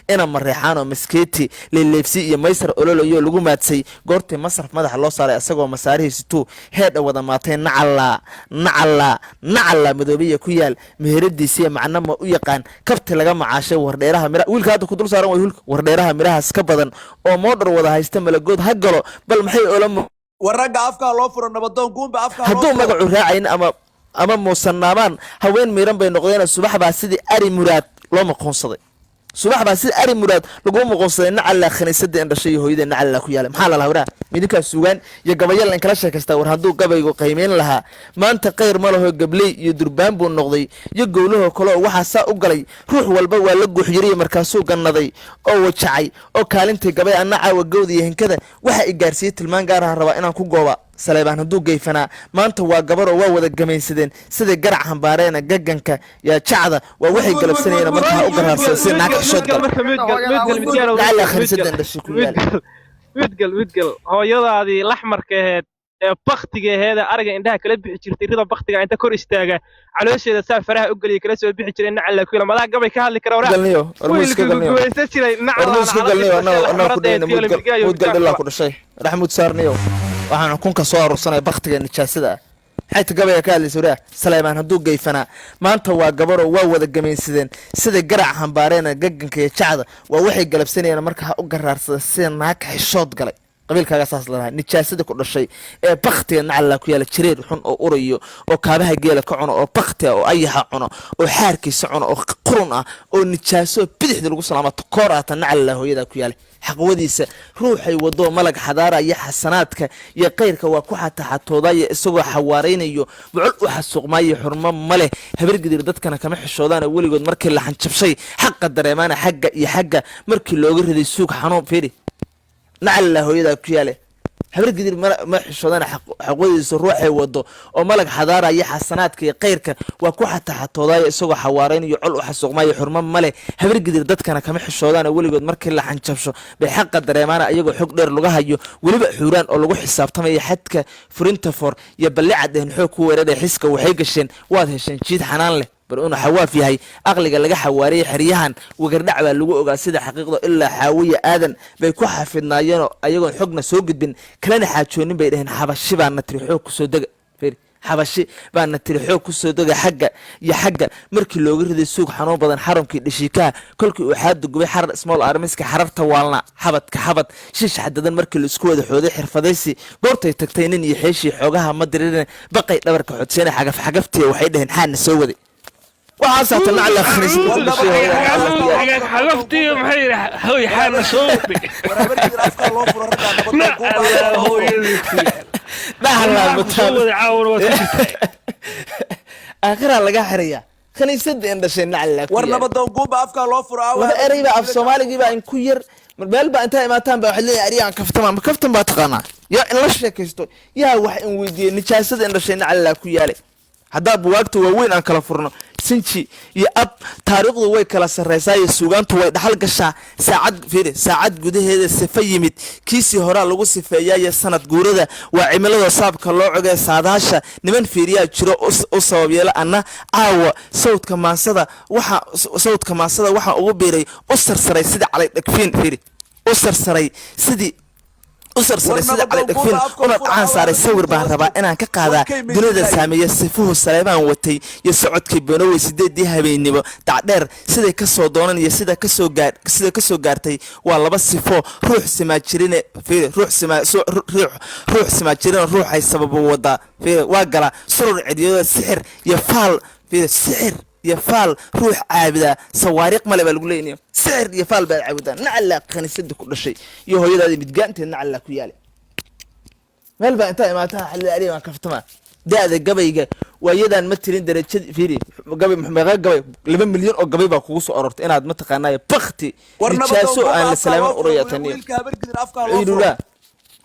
ina mareexaan oo maskeeti leeleefsi iyo maysar ololayo lagu maadsay goortii masraf madaxa loo saaray asagoo masaarihiisa tuu heedha wada maatay nacalla madoobiya ku yaal meheradiisiya macna ma u yaqaan kabti laga macaashay wardheeraha miraha wiilka hadda ku dul saaran waa wiilka wardheeraha mirahaas ka badan oo moodhar wada haysta malagood ha galo bal maxay ola waragga afkaa loo furo nabadoon guunba afkaa hadduu magacu raacayn ama muusanaamaan haween miiran bay noqdeen subax baa sidii ari muraad loo maqoonsaday subax baa sidii ari muraad lagu maqoonsaday nacalla khaniisada in dhashay hooyada nacalla ku yaala maxaa la lahaa waraa midinka suugaan iyo gabayal in kala sheekaysta war hadduu gabaygu qiimeyn lahaa maanta qayr ma laho gabley iyo durbaan buu noqday iyo gowlaha kale oo waxa saa u galay ruux walba waa la guuxyiriyay markaasuu gannaday oo wajacay oo kaalintii gabay anna caawa gowda iyo hinkada waxa i gaarsiiyey tilmaan gaar ah rabaa inaan ku gooba saleebaan hadduu geyfanaa maanta waa gabaroo waa wada gamaysadeen siday garac hambaareena gaganka yaa jacda waa waxay galabsanayeen markaa u garaarsan si naag xishood midgal hooyadaadii laxmarka aheed ee baktiga aheed ariga indhaha kala bixi jirtay rida baktiga inta kor istaaga caloosheeda saa faraha u galiya kala soo bixi jiray nacalla ku madaa gabay ka hadli kara raxmud saarniyo waxaan kunka soo arursanay baktiga nijaasada ah xayta gabaya ka hadlaysa waraa saleebaan hadduu geyfanaa maanta waa gabaroo waa wada gamaysadeen siday garac hambaareena gaganka iyo jacda waa waxay galabsanayeen marka ha u garaarsada sida naag xishood galay qabiilkaaga saas lalahaa nijaasada ku dhashay ee baktiga nacalla ku yaala jireer xun oo urayo oo kaabaha geela ka cuno oo baktiga oo ayaxa cuno oo xaarkiisa cuno oo qurun ah oo nijaaso bidixda lagu salaamato koor ah tan nacalla hooyada ku yaala xaqwadiisa ruuxay wado malag xadaara iyo xasanaadka iyo qayrka waa ku xataxatoodaya isagoo xawaareynayo bucul u xasuuqmaayo xurmo male habargidir dadkana kama xishoodaan weligood markii la xanjabshay xaqa dareemaana xagga iyo xagga markii looga riday suuq xanuun fiiri nacalla hooyada ku yaale habargidir ma xishoodaan xaqwadiisa ruuxay wado oo malag xadaara iyo xasanaadka iyo qayrka waa ku xataxatoodaya isagoo xawaareynayo col u xasuuqmaayo xurmo male habargidir dadkana kama xishoodaan weligood markii la xanjabsho bay xaqa dareemaana iyagoo xog dheer laga hayo weliba xuuraan oo lagu xisaabtamaya xadka furinta for iyo ballicad ehn xoog ku weeraray xiska waxay gasheen waad hesheen jiid xanaan leh bal inuu xawaaf yahay aqliga laga xawaariyay xeryahan wagardhac baa lagu ogaa sida xaqiiqda ilaa xaawiya aadan bay ku xafidnaayeen ayagoon xogna soo gudbin kalena xaajoonin bay dhaheen xabashi baana tiri xoog kusoo dega xabashi baana tiri xoog kusoo dega xagga iyo xagga markii looga riday suuq xanuun badan xaramkii dhashiikaha kolkii uu xaadu gubay xarar small armiska xararta waalna xabadka xabad shish xadadan markii la isku wada xooday xirfadaysi goortay tagtay nin iyo xeeshii xoogaha ma dirireen baqay dhabarka xodseena xagaftiya waxay dhaheen xaana soo waday waxaasaa tanacla xagaftii maxay hooy xaana soo waday aakhiraa laga xirayaa khaniisada in dhashay nacalla war nabadoon guunba afkaa loo furo laba erey baa af soomaaligiiba in ku yar meel baa intaa imaataan baa waxaad leeyahay arigaan kaftama ma kaftan baa taqaanaa yaa in la sheekaysto yaa wax in weydiiyey nijaasada in dhashay nacalla ku yaalay haddaa buwaagta waaweyn aan kala furno sinji iyo ab taariikhdu way kala sarreysaa iyo suugaantu way dhaxal gashaa saacad gudaheeda sifa yimid kiisii horaa lagu sifeeyaayo sanad guurada waa cimilada saabka loo cogee saadaasha niman fiiriyaa jiro u sabab yeela anna caawa sawdka maansada waxaa ugu biiray u sarsaray sidii calay dhagfiin u sarsaray sidii sida cali dhagfiin una dhacaan saaray sawir baan rabaa inaan ka qaadaa dunida saameeya sifuhu saleebaan watay iyo socodkii benowey 8 habeennimo dacdheer siday ka soo doonan iyo sida ka soo gaartay waa laba sifo ruux simaajirine ruuxay sababo wadaa waa gala surur cidiyada sixir iyo faal sixir iyo faal ruux caabida sawaariiq male baa lagu leeyahay sixir iyo faal baa caabida nacalla khaniisada ku dhashay iyo hooyadaadii midgaanteed nacalla ku yaale meel baa inta imaataa xalli ariga aan kaftama daada gabayga waayadan ma tirin darajad fiiri gabay maxmeeqa gabay 2 milyan oo gabay baa kugu soo orortay inaad ma taqaanay bakti nijaaso aan la salaamin urayatani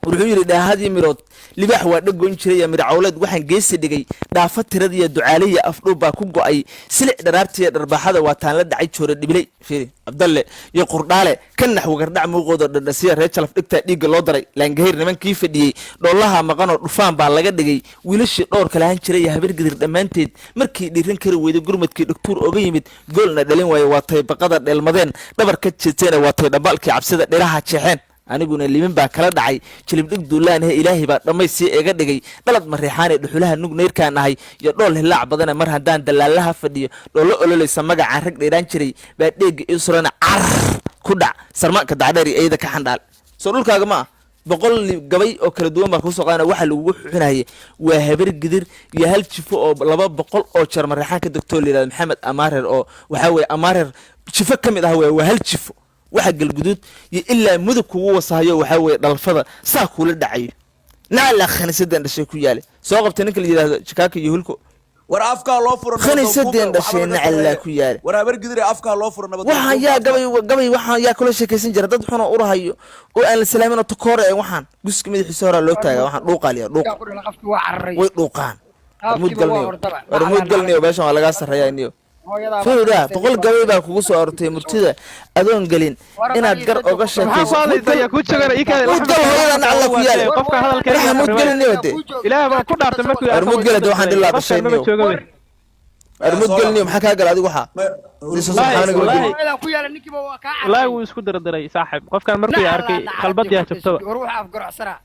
wuxuu yidhi dhaahadii mirood libaax waa dhagoyn jiraya midcawleed waxaan geesi dhigay dhaafa tiradiiyo ducaaliya afdhuub baa ku go'ay silic dharaartiiyo dharbaaxada waa taan la dhacay joore dhibilay fiiri cabdalle iyo qurdhaale ka naxwo gardhac muuqoodo dhadhasiya reer jalaf dhigtaa dhiigga loo daray laangahayr nimankii fadhiyey dhoolaha maqanoo dhufaan baa laga dhigay wiilashii dhowrka lahaan jiraya habargidir dhammaanteed markii dhiiran kari weyday gurmadkii dhugtuur oga yimid goolna dhalin waayo waa tay baqada dheelmadeen dhabar ka jeeteena waa tay dhambaalkii cabsida dhiraha jeexeen aniguna limin baa kala dhacay jilibdhig duulaanahe ilaahay baa dhammaysii eega dhigay dhalad mareexaanee dhuxulaha nugneyrkaan ahay iyo dhool hilaac badane mar haddaan dallaalaha fadhiyo dhoollo ololaysa magacaan rag dheeraan jiray baa dheegga ii surana carar ku dhac sarmaanka dacdheer iyo eyda ka xandhaal soo dhulkaaga ma ah 100 gabay oo kala duwan baa kusoo qaadana waxa lagugu xuxinayay waa habar gidir iyo hal jifo oo 200 oo jeer mareexaanka doctor liiraad maxamed amaareer oo waxa weeye amaareer jifo ka mid ah waa hal jifo waxa galguduud iyo ilaa mudug kugu wasahayo waxa weeye dhalfada saa kula dhacayo naala khaniisadan dhashay ku yaale soo qabtay ninka la yiraahdo Chicago iyo hulko war afka loo furo khaniisadan dhashay naala ku yaale war habar gidir afka loo furo nabad waxa yaa gabay waxa yaa kula sheekaysan jira dad xuna u rahayo oo aan la salaamin oo takoore ee waxaan guska madaxiisa hore loo taagaa waxaan dhuuqaaliya dhuuq way dhuuqaan warmud galniyo meeshan waa laga sareeyaa niyo فيرا بقول قبل بقى كوسو أرتي مرتدى أدون قلين إن أقدر أقش كيس مود يا كوتشر إيكا مود قال هذا أنا على كيال قفك هذا الكلام مود قال إني ودي لا ما كنا أرتمك يا مود قال ده واحد الله بشيء نيو مود قال إني محكى قال هذا وحى سبحانه لا هو يسكت دري صاحب قفك مركو يا أركي قلبت يا شفتوا روح أفقر عسرة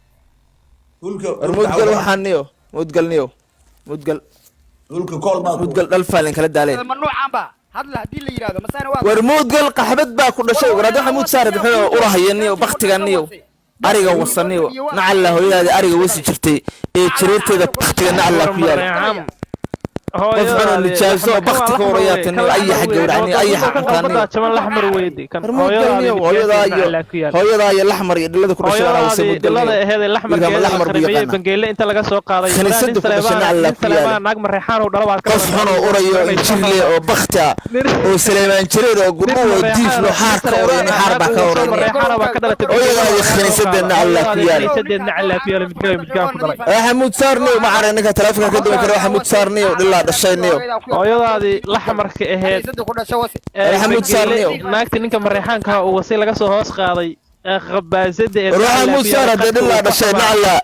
مود قال وحى نيو مود قال نيو مود قال مود قال الفالين كلا دالين ممنوع عمبا هذا هدي اللي يراده مثلا واحد ورمود قال قحبت با كل شيء وراد حمود صار بحنا ورهيني وبختغنيو أريجا وصلنيو نعله هذا أريجا وسي شفتي شريرتي ذا بختغنا الله كيال قفنا اللي جالسوا بختك وريات إنه أي حاجة ورعني أي حاجة ثانية كمان الأحمر ويدي كان هو ذا الأحمر يدل ذا كل شيء أنا وسيم هذا الأحمر بنجيل أنت لقى سوق قاضي خلصت كل الله كيال ناقم ريحان ودلوا قفنا وريو إنشلي وبختة وسليمان شرير وقبوا وديف له حارك وريني حاربة كوريني هو خلصت إن الله كيال حمود صارني وما عرفنا كتلافك كده وكده حمود صارني ودل hooyadaadii laxmarka ahayd Maxamuud Saarniyo naagta ninka mareexaanka uu wasay laga soo hoos qaaday qabaasada ee Maxamuud Saarniyo dhilla dhashay nacla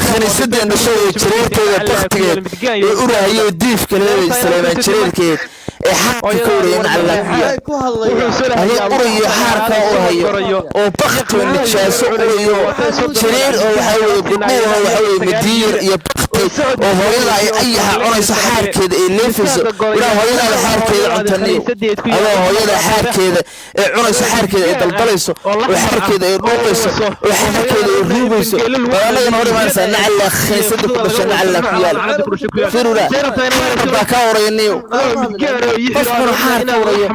khaniisada dhashay jireerteeda baqtigeed ee urahayo diif kale Salaaman jireerkeed ee xaqi ka wareeyay nacla ku hadlay urayo xarka urayo oo baqti nijaaso urayo jireer oo waxa weeye gudbuu waxa weeye madiir iyo oo hooyada ay ayaha cunayso xaarkeeda ee leefayso ila hooyada xaarkeeda cuntaniyo adoo hooyada xaarkeeda ee cunayso xaarkeeda ee dalbalayso oo xaarkeeda ee dhuuqayso oo xaarkeeda ee ruugayso walaalahan hore ma san nacla khaysadda ku dhashay nacla ku yaal firura baa ka waraynayo qofkuna xaarka warayo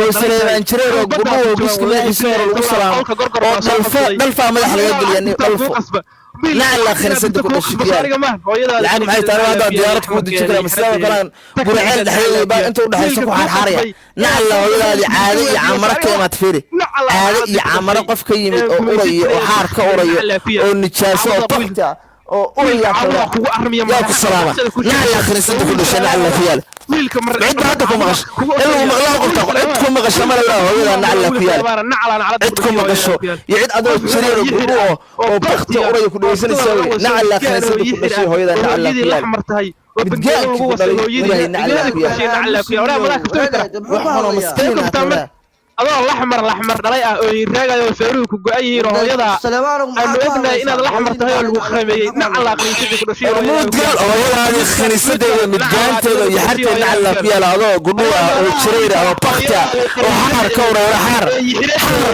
oo Salaaman jireer oo gudbuu oo guska madaxiisa hore lagu salaamo oo dhalfa madax laga geliyo dhalfo نعلا خنسد كل شكيال العالم معي ترى هذا ديارات كود الشكل مسلم كلام برعيل دحيل با انت ودحيل سكو حاريا نعلا هذا عادي عمرك ما تفيري عادي عمر قف كيمد او اوري او حار كاوري او نجاسه او طفتا او اوري يا السلامه نعلا خنسد كل شيء نعلا فيال عند هذاكم مغش إلا مغلا قلت عندكم مغش ما لا هو نعلا كيال عندكم مغشو يعد أدو شرير وقبوه وبختي أوري كل ويسن يسوي نعلا خنسد كل شيء هو نعلا كيال بتجاك ولا نعلا كيال ولا ملاك وحنا مسكين adoo laxmar dhalay ah oo raagayo feeruhu ku go'ay hooyada aanu ognahay inaad laxmar tahay oo lagu khaymeeyay nacala qiisadii ku dhashay mudgal hooyada khaniisadeeda midgaanteeda iyo xarteeda nacala ku yaala adoo gudhuwa oo jireera oo baqta oo xaar ka wareera xaar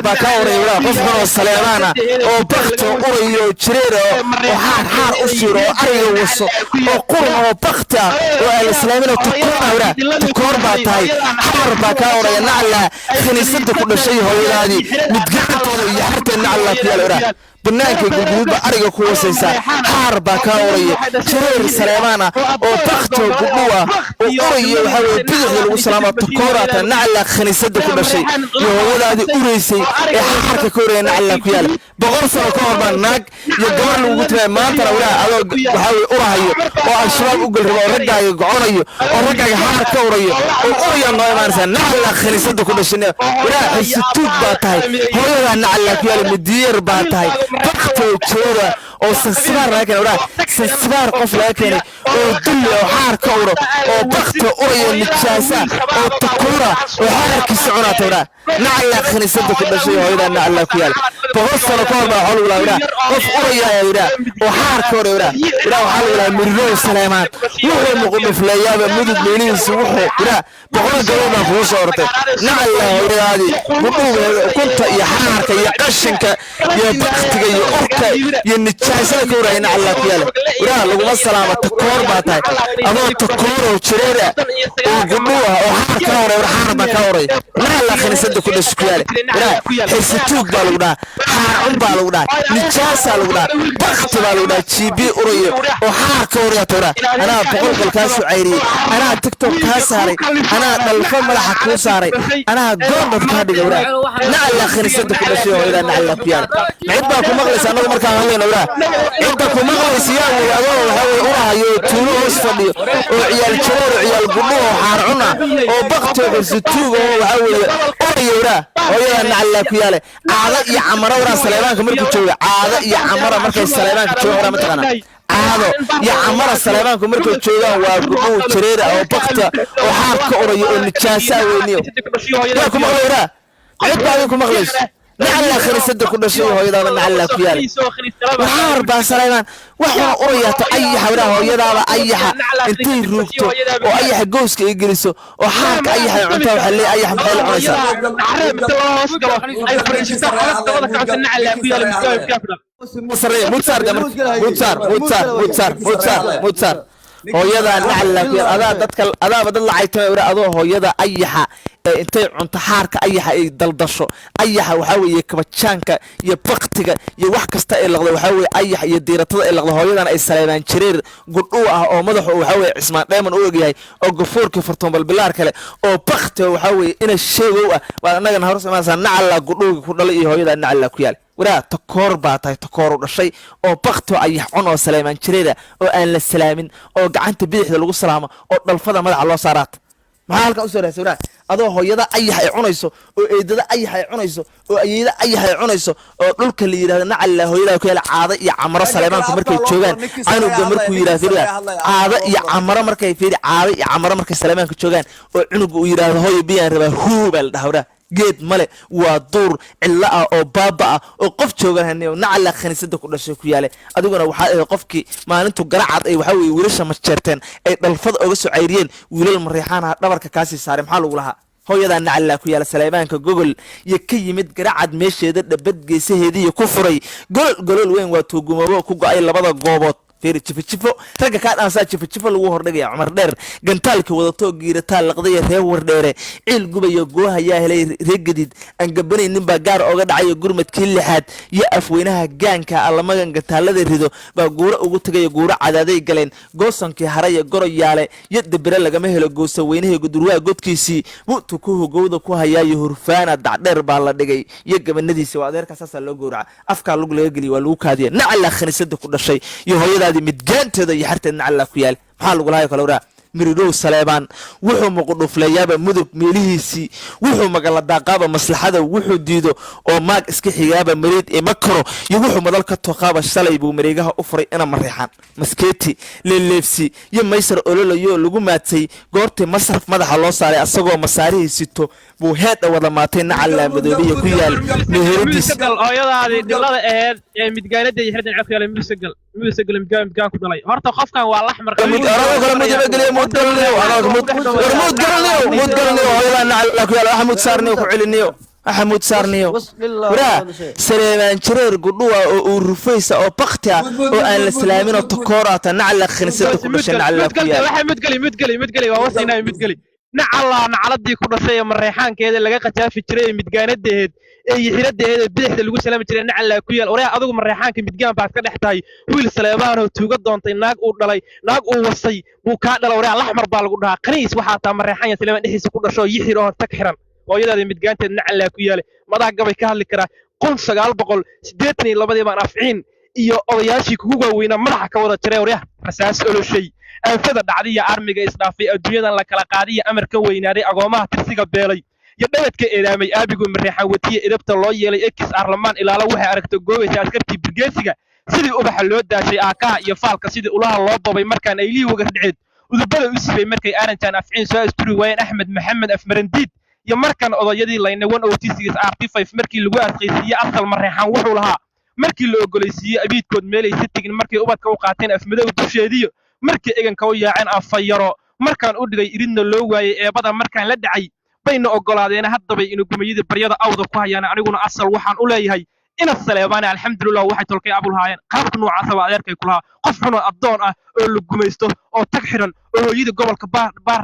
ba ka wareera qofka oo Salaaman oo baqta oo jireera oo xaar u shiro oo ariga waso oo qurun oo baqta oo ay Salaaman oo tukoor ba tahay xaar ba ka wareera nacala خنيسة كل شيء هو ينادي متقعد ويحرت النعلة في العراق banaanka gudguduba ariga ku wasaysa xaar baa kaa uraya jireer saleemaan ah oo bakto gudhuwa oo uraya waxa weeye bidixda lagu salaamo takoorata nacla khaniisada ku dhashay iyo hooyadaadii uraysay ee xaarka ka uraya nacla ku yaal 100 sano ka hor baa naag iyo gabar lagu tagay maantana walaa adoo waxa weeye urahayo oo al-shabaab u gal rabo oo raggaaga goconayo oo raggaaga xaar ka urayo oo uraya noo imaanaysa nacla khaniisada ku dhashay walaa xisituud baa tahay hooyada nacla ku yaal midiyar baa tahay bakto jeeda oo sansibaar laga keenay walaa sansibaar qof laga keenay oo dulli oo xaar ka uro oo bakto uraya nijaasa oo takoora oo xaarkiisa cunaata walaa nacla khaniisada ku dhashay hooyada nacla ku yaal 100 sano ka hor baa xol walaa qof uraya walaa oo xaar ka uro walaa waxa la miriro Saleymaan wuxuu muqdifleeyaaba mudug meelihiisa wuxuu walaa 100 galooda ku soo ortay nacla hooyadaadi kunta iyo xaarka iyo qashinka iyo baktiga iyo urka iyo nijaasada ka uraya nacla ku yaal walaa laguma salaamo takoor baa tahay adoo takoor oo jireera oo gudhuwa oo xaar ka uro xaar baa ka uray nacla khaniisada ku dhashay ku yaal walaa xisituug baa lagu dhaha xaar baa lagu dhaha nijaasa lagu dhaha bakti baa lagu dhaha jibi urayo oo xaar ka uraya toora anaa boqol ka soo ceyriyay anaa tiktok ka saaray anaa dalfa madaxa ku saaray anaa goondad ka dhigay walaa nacla khaniisada ku dhashay hooyada nacla ku yaal cid baa ku maqlaysa anagu markaan hadlayno walaa cid ku maqlaysa yaa adoo waxa weeye urahayo tuulo hoos fadhiyo oo ciyaal jareer ciyaal gudho oo xaar cuna oo bakti oo xisituug oo waxa weeye urayo walaa hooyada nacla ku yaal caada iyo camara walaa Saleymaanka markuu joogo caada iyo camara markay Saleymaanka joogo walaa mataqana caado iyo camara Saleymaanku markay joogaan waa gudho jireer oo bakta oo xaar ka urayo oo nijaasa weyniyo yaa ku maqlayra cid baa ku maqlaysa nacla khaniisada ku dhashay hooyadaada nacla ku yaal xaar baa Saleymaan waxa urayata ayaxa walaa hooyadaada ayaxa intay ruugto oo ayaxa gooska ay geliso oo xaarka ayaxa cunta waxa leeyahay ayaxa maxay la cunaysaa mutsar hooyada nacla ku yaal adaa dadka adaaba dad la caytay walaa adoo hooyada ayaxa intay cunto xaarka ayaxa ay daldasho ayaxa waxa weeye kabajaanka iyo baktiga iyo wax kasta ay laqdo waxa weeye ayaxa iyo diiratada ay laqdo hooyadan ay Saleymaan jireer gudhu ah oo madaxu waxa weeye Cismaan Dheeman u ogyahay oo gafuurka fartoon balbilaar kale oo bakti waxa weeye ina sheegow ah waa anagana hor samaysan nacla gudhuga ku dhalay iyo hooyada nacla ku yaal walaa takoor baa tahay takoor u dhashay oo bakto ayax cun oo Saleymaan jireera oo aan la salaamin oo gacanta bidixda lagu salaamo oo dhalfada madaxa loo saaraat maxaa halka u soo raasay walaa adoo hooyada ayax ay cunayso oo eedada ayax ay cunayso oo ayeeyada ayax ay cunayso oo dhulka la yiraahdo nacla hooyada ku yaal caada iyo camaro Saleymaanku markay joogaan canuga markuu yiraahdo caada iyo camaro markay fiiri caada iyo camaro markay Saleymaanku joogaan oo cunuga uu yiraahdo hooyo biyaan raba huubal dhahawra geed male waa duur cilla ah oo baaba ah oo qof joogan hanay nacla khaniisada ku dhashay ku yaale adiguna waxa ay qofkii maalintu garacad ay waxa weeye wiilasha ma jeerteen ay dhalfad uga soo ceyriyeen wiilal mareexaan ah dhabarka kaasi saaray maxaa lagu lahaa hooyada nacla ku yaal Saleymaanka gogol iyo ka yimid garacad meesheeda dhabad geesaheedii ku furay golol weyn waa tuugumabo ku go'ay labada goobood fiiri jifo raga ka dhansa jifo lagu hordhigay Cumar Dheer gantaalka wadato giirataal laqday reer wardheere ciil gubayo goohaya helay reegidid aan gabanaynin baa gaar oga dhacay gurmadkii lixaad iyo afweynaha gaanka allamagan gantaalada rido baa guura ugu tagay guura cadaaday galeen goosankii haray goroyaale iyo dabira lagama helo goosa weynaha gudurwaa godkiisii wuxuu ku hogowda ku hayay hurfaana dacdheer baa la dhigay iyo gabanadiisa waa adeerka saasa loo gowraca afka lagu laga galiyo waa lagu kaadiya nacla khaniisada ku dhashay iyo hooyada midgaanteeda iyo xarteed nacla ku yaal maxaa lagu lahayo kala waraa miridow Saleymaan wuxuu muqdufleeyaaba mudug meelihiisii wuxuu magala daaqaba maslaxada wuxuu diido oo maag iska xigaaba mareed ee makro iyo wuxuu madal ka toqaba shalay buu mareegaha u furay ina mareexan maskeeti leelefsi iyo maysar ololayo lagu maadsay goortii masraf madaxa loo saaray asagoo masaarihiisito buu heed wada maatay nacla madoobiye ku yaal meheradiis hooyadaadi dhilada aheed ee midgaanada iyo xirdan cafka yaal misagal midgaan ku dhalay horta qofkan waa laxmar أحمد سارنيو كعلنيو أحمد سارنيو ورا سليمان جرير قدوة ورفيسة أو بختها وأن السلامين وتكورات نعلق خنسيتك بشن نعلق فيها متقلي ووسينا متقلي نعلا نعلدي كل شيء من ريحان كذا لقى قتاف جري متقاند يحيرده بيحد lagu salaami jiray nacala ku yeel oraa adigu mareexaanka midgaan baad ka dhex tahay wiil Saleebaan oo tuuga doontay naag uu dhalay naag uu wasay buu ka dhalay oraa laxmar baa lagu dhahaa qaniis waxa taa mareexaan Saleebaan dhixiisa ku dhasho yixir oo tag xiran hooyadaada midgaanteed nacala ku yeelay madaa gabay ka hadli kara 1982 baan afciin iyo odayaashii kugu waaweyna madaxa ka wada jiray oraa rasaas oloshay anfada dhacdiya armiga isdhaafay adduunyadan la kala qaadiya amarka weynaaday agoomaha tirsiga beelay iyo dhawadka eedaamay aabigu mareexan watiye edabta loo yeelay ekis arlamaan ilaalo waxay aragto goobaysa askartii birgeesiga sidii ubaxa loo daashay aakaha iyo faalka sidii ulaha loo bobay markaan ay lii wagar dhiceed udubada u sibay markay aaranjaan afciin soo asturi waayeen axmed maxamed afmarandiid iyo markaan odayadii laynawan OT6 RT5 markii lagu adkaysiiyay asal mareexan wuxuu lahaa markii la ogolaysiiyay abiidkood meelaysa tigin markay ubadka u qaateen afmadow dusheediyo markii eganka u yaaceen afayaro markaan u dhigay iridna loo waayay eebada markaan la dhacay bayna ogolaadeen haddaba inuu gumayada baryada awda ku hayaan aniguna asal waxaan u leeyahay ina Saleebaan alxamdulillah waxay tolkay abul haayeen qaabka noocaas ah adeerkay kulaha qof xun oo adoon ah oo la gumaysto oo tag xiran oo hooyada gobolka baar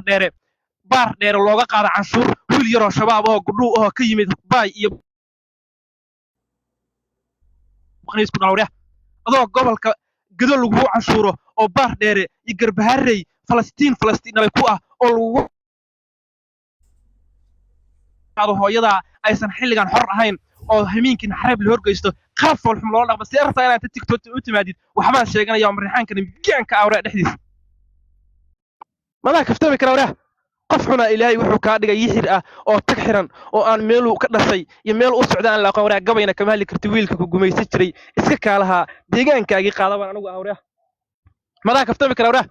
dheere looga qaada canshuur wiil yar oo shabaab oo gudhuu oo ka yimid baay iyo qaniis ku dhawraya adoo gobolka gado lagu canshuuro oo baar dheere iyo garbaharey Falastiin ay ku ah oo lagu qaado hooyada aysan xilligan xor ahayn oo hamiinkin xarab la horgeysto qaab foolxum loo dhaqmo si arta inaad TikTok u timaadid waxbaan sheeganaya marixaanka midgaanka awra dhexdiisa madaa kaftami kara awra qof xuna ilaahay wuxuu ka dhigay yixir ah oo tag xiran oo aan meel uu ka dhashay iyo meel uu socdaan la qowraa gabayna kama heli karti wiilka ku gumaysan jiray iska kaalaha deegaankaagii qaadaban anigu awra madaa kaftami kara awra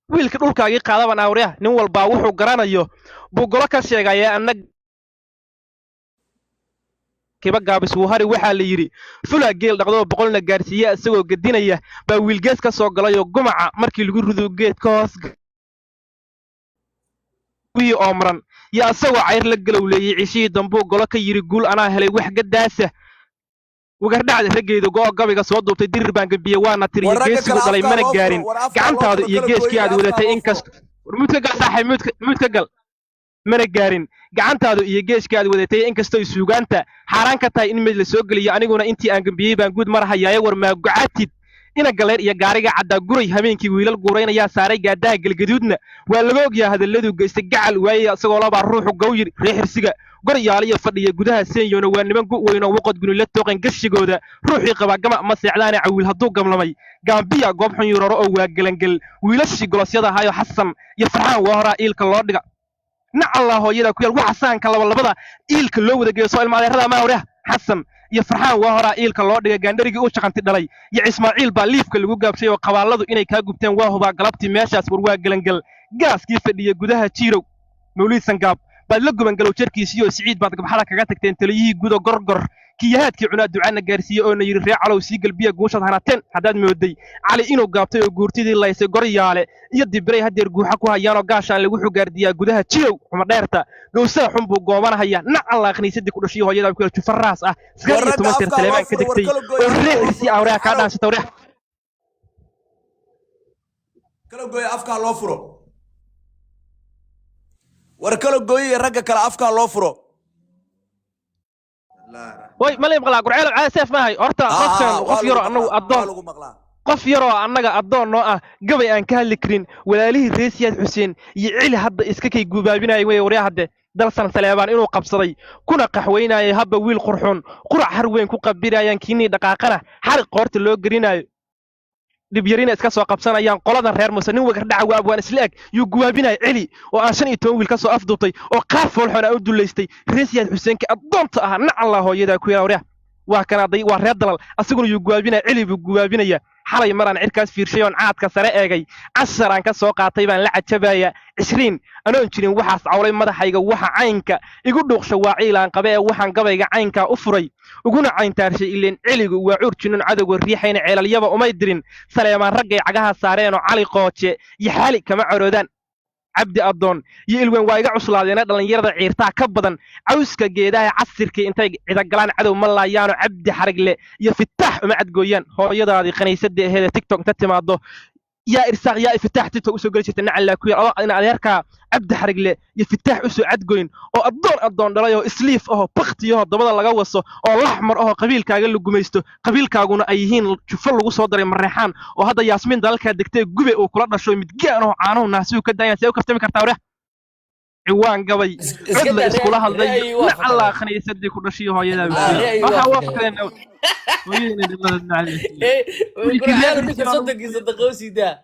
wiilka dhulkaagii qaadaban awra nin walba wuxuu garanayo buu golo ka sheegay annaga kiba gaabis uu hari waxa la yiri fula geel dhaqdo boqolna gaarsiiya isagoo gadinaya baa wiilgees ka soo galay oo gumaca markii lagu rido geedka hoos wii omran ya asagoo cayr la galowleeyay cishii dambu golo ka yiri guul anaa helay wax gadaasa wagar dhacday rageedo goo gabiga soo duubtay dirir baan gabiye waana tiriyay geesigu dalay mana gaarin gacantaadu iyo geeskii aad wadatay inkasta mudka gal saaxay mudka gal mana gaarin gacantaadu iyo geeskii aad wadatay inkastoo suugaanta xaraan ka tahay in mid la soo galiyo aniguna intii aan gambiyay baan guud marahayay war ma gucaatid ina galeer iyo gaariga cadda guray habeenkii wiilal guureynaya saaray gaadaha galgaduudna waa laga ogyahay hadaladu geystay gacal waayay asagoo laba ruuxu gowyir reexirsiga goryaaliyo fadhiya gudaha seenyoona waa niman weyno waqad gunila tooqan gashigooda ruuxii qaba gama ma seexdaana cawiil hadduu gamlamay gambiya goob xun yuraro oo waa galangel wiilashii golosyada hayo xasan iyo farxaan waa horaa iilka loo dhiga نعلا هو يلا كيل وحسان كلا ولا بدا إيل كله وده جي سؤال ما هذا ما وره حسن يفرحان وهرا إيل كله ده جاندري جي أوش كانت دلي يا إسماعيل بالليف كله جاب شيء وقوالله إني كاجبتين وهو بقلبتي ماشى أسبوع وجلنجل جاس كيف اللي جودها تشيرو مولود سنجاب بلقوا من قالوا تركي سيو سعيد بعد بحالك جاتك تنتليه جوده قرقر كيهات كي عناد دعانا جارسية أو نيرفع على وسيق البيع جوشة هناتين حداد مودي على إنه جابته وجورتي دي الله يسجري على يدي بري هدي رجوع حكوها يانو قاش على وحو جارديا جودها تشيو ومديرتا جوسا حنبو جوامنا هيا الله خني سيدي كل شيء هيا بكرة تشوف الراس سكري تمسير تلمان كدكتي وريح سي أوريها كذا ستوريح كلو جوي أفكار لوفرو وركلو جوي رجع كلا أفكار لوفرو وي مالي مقلا قرعيل على سيف ما هي horta qofkan qof yaro anagu adoon qof yaro anaga adoon noo ah gabay aan ka hadli karin walaalihii reesiyad Xuseen iyo cili hadda iska kay gubaabinay way wariya hadda dalsan Saleebaan inuu qabsaday kuna qaxweynay habba wiil qurxoon qurac har weyn ku qabirayaan kiini dhaqaaqana xariq qoorta loo garinayo dib yarina iska soo qabsanayaan qoladan reer Muuse nin wagar dhaca waa abwaan isla eg yu guwaabinay cili oo aan 15 wiil ka soo afduubtay oo qaar foolxona u duleystay reesiyad Xuseenka adoonta ah nacala hooyada ku yaawriya waa kana day waa reer dalal asaguna yu guwaabinay cili buu guwaabinaya xalay maraan cirkaas fiirshay oo caadka sare eegay 10 aan ka soo qaatay baan la cajabaya 20 anoon jirin waxaas cawlay madaxayga waxa caynka igu dhuuqsha waa ciilaan qabe waxaan gabayga caynka u furay uguna cayntaarshay ileen ciligu waa curjinun cadowga riixayna ceelalyaba umay dirin Saleebaan ragay cagaha saareen oo cali qooje iyo xali kama caroodaan cabdi adoon iyo ilween waa iga cuslaadeen dhalinyarada ciirtaa ka badan cawska geedaha casirkii intay cida galaan cadow ma laayaano cabdi xarigle iyo fitaax uma cadgooyaan hooyadaadii qaniisadii aheed TikTok inta timaado يا إرساق يا إفتاح تيتو أسو قلت نعلا كوير الله أنا عليك عبد حرق يفتح أسو عدقين أو أدون دلايو إسليف أو بختي أو ضبط الله جوصه أو الأحمر أو قبيل كاجل جميستو قبيل كاجونا أيهين شوف الله صدر مريحان وهذا ياسمين دلك دكتور جبي أو كلنا شوي متجانو عنو ناسيو كده يسوي كفتمي كرتاوره عوان قبي عدل إسكولها الضي نعلا خني يسدي كل شيء هاي لا ما حوافق لنا وين اللي نعلي ويقول صدق صدق وسيدا